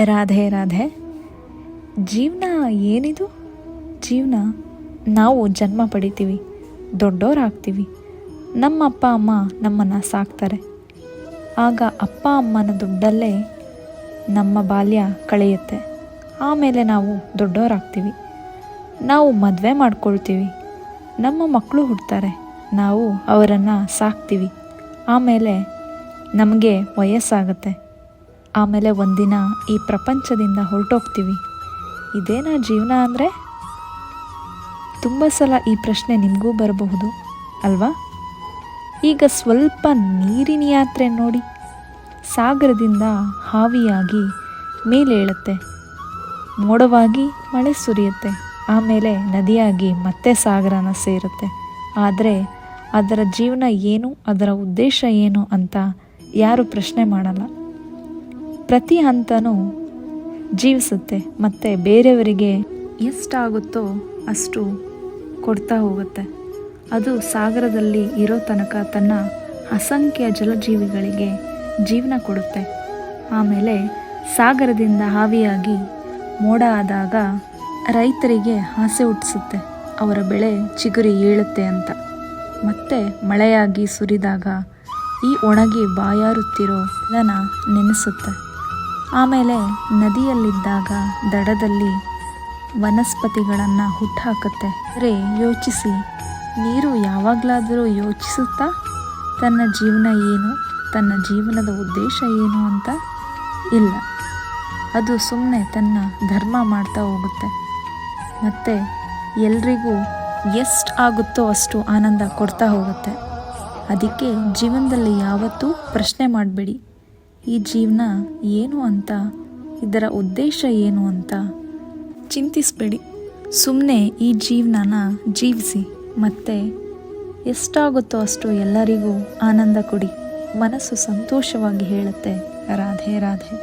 ರಾಧೆ ರಾಧೆ. ಜೀವನ ಏನಿದು? ಜೀವನ ನಾವು ಜನ್ಮ ಪಡಿತೀವಿ, ದೊಡ್ಡವರಾಗ್ತೀವಿ, ನಮ್ಮ ಅಪ್ಪ ಅಮ್ಮ ನಮ್ಮನ್ನು ಸಾಕ್ತಾರೆ. ಆಗ ಅಪ್ಪ ಅಮ್ಮನ ದುಡ್ಡಲ್ಲೇ ನಮ್ಮ ಬಾಲ್ಯ ಕಳೆಯುತ್ತೆ. ಆಮೇಲೆ ನಾವು ದೊಡ್ಡವರಾಗ್ತೀವಿ, ನಾವು ಮದುವೆ ಮಾಡ್ಕೊಳ್ತೀವಿ, ನಮ್ಮ ಮಕ್ಕಳು ಹುಡ್ತಾರೆ, ನಾವು ಅವರನ್ನು ಸಾಕ್ತೀವಿ. ಆಮೇಲೆ ನಮಗೆ ವಯಸ್ಸಾಗುತ್ತೆ. ಆಮೇಲೆ ಒಂದಿನ ಈ ಪ್ರಪಂಚದಿಂದ ಹೊರಟೋಗ್ತೀವಿ. ಇದೇನಾ ಜೀವನ ಅಂದರೆ? ತುಂಬ ಸಲ ಈ ಪ್ರಶ್ನೆ ನಿಮಗೂ ಬರಬಹುದು ಅಲ್ವಾ? ಈಗ ಸ್ವಲ್ಪ ನೀರಿನ ಯಾತ್ರೆ ನೋಡಿ. ಸಾಗರದಿಂದ ಹಾವಿಯಾಗಿ ಮೇಲೇಳುತ್ತೆ, ಮೋಡವಾಗಿ ಮಳೆ ಸುರಿಯುತ್ತೆ, ಆಮೇಲೆ ನದಿಯಾಗಿ ಮತ್ತೆ ಸಾಗರನ ಸೇರುತ್ತೆ. ಆದರೆ ಅದರ ಜೀವನ ಏನು, ಅದರ ಉದ್ದೇಶ ಏನು ಅಂತ ಯಾರು ಪ್ರಶ್ನೆ ಮಾಡಲ್ಲ. ಪ್ರತಿ ಹಂತನೂ ಜೀವಿಸುತ್ತೆ ಮತ್ತು ಬೇರೆಯವರಿಗೆ ಎಷ್ಟಾಗುತ್ತೋ ಅಷ್ಟು ಕೊಡ್ತಾ ಹೋಗುತ್ತೆ. ಅದು ಸಾಗರದಲ್ಲಿ ಇರೋ ತನಕ ತನ್ನ ಅಸಂಖ್ಯ ಜಲಜೀವಿಗಳಿಗೆ ಜೀವನ ಕೊಡುತ್ತೆ. ಆಮೇಲೆ ಸಾಗರದಿಂದ ಹಾವಿಯಾಗಿ ಮೋಡ ಆದಾಗ ರೈತರಿಗೆ ಆಸೆ ಹುಟ್ಟಿಸುತ್ತೆ, ಅವರ ಬೆಳೆ ಚಿಗುರಿ ಏಳುತ್ತೆ ಅಂತ. ಮತ್ತೆ ಮಳೆಯಾಗಿ ಸುರಿದಾಗ ಈ ಒಣಗಿ ಬಾಯಾರುತ್ತಿರೋ ನೆಲನ ನೆನೆಸುತ್ತೆ. ಆಮೇಲೆ ನದಿಯಲ್ಲಿದ್ದಾಗ ದಡದಲ್ಲಿ ವನಸ್ಪತಿಗಳನ್ನು ಹುಟ್ಟುಹಾಕುತ್ತೆ. ಅಂದರೆ ಯೋಚಿಸಿ, ನೀರು ಯಾವಾಗಲಾದರೂ ಯೋಚಿಸುತ್ತಾ ತನ್ನ ಜೀವನ ಏನು, ತನ್ನ ಜೀವನದ ಉದ್ದೇಶ ಏನು ಅಂತ? ಇಲ್ಲ, ಅದು ಸುಮ್ಮನೆ ತನ್ನ ಧರ್ಮ ಮಾಡ್ತಾ ಹೋಗುತ್ತೆ. ಮತ್ತು ಎಲ್ರಿಗೂ ಎಷ್ಟು ಆಗುತ್ತೋ ಅಷ್ಟು ಆನಂದ ಕೊಡ್ತಾ ಹೋಗುತ್ತೆ. ಅದಕ್ಕೆ ಜೀವನದಲ್ಲಿ ಯಾವತ್ತೂ ಪ್ರಶ್ನೆ ಮಾಡಬೇಡಿ, ಈ ಜೀವನ ಏನು ಅಂತ, ಇದರ ಉದ್ದೇಶ ಏನು ಅಂತ ಚಿಂತಿಸಬೇಡಿ. ಸುಮ್ಮನೆ ಈ ಜೀವನನ ಜೀವಿಸಿ ಮತ್ತು ಎಷ್ಟಾಗುತ್ತೋ ಅಷ್ಟು ಎಲ್ಲರಿಗೂ ಆನಂದ ಕೊಡಿ. ಮನಸ್ಸು ಸಂತೋಷವಾಗಿ ಹೇಳುತ್ತೆ ರಾಧೆ ರಾಧೆ.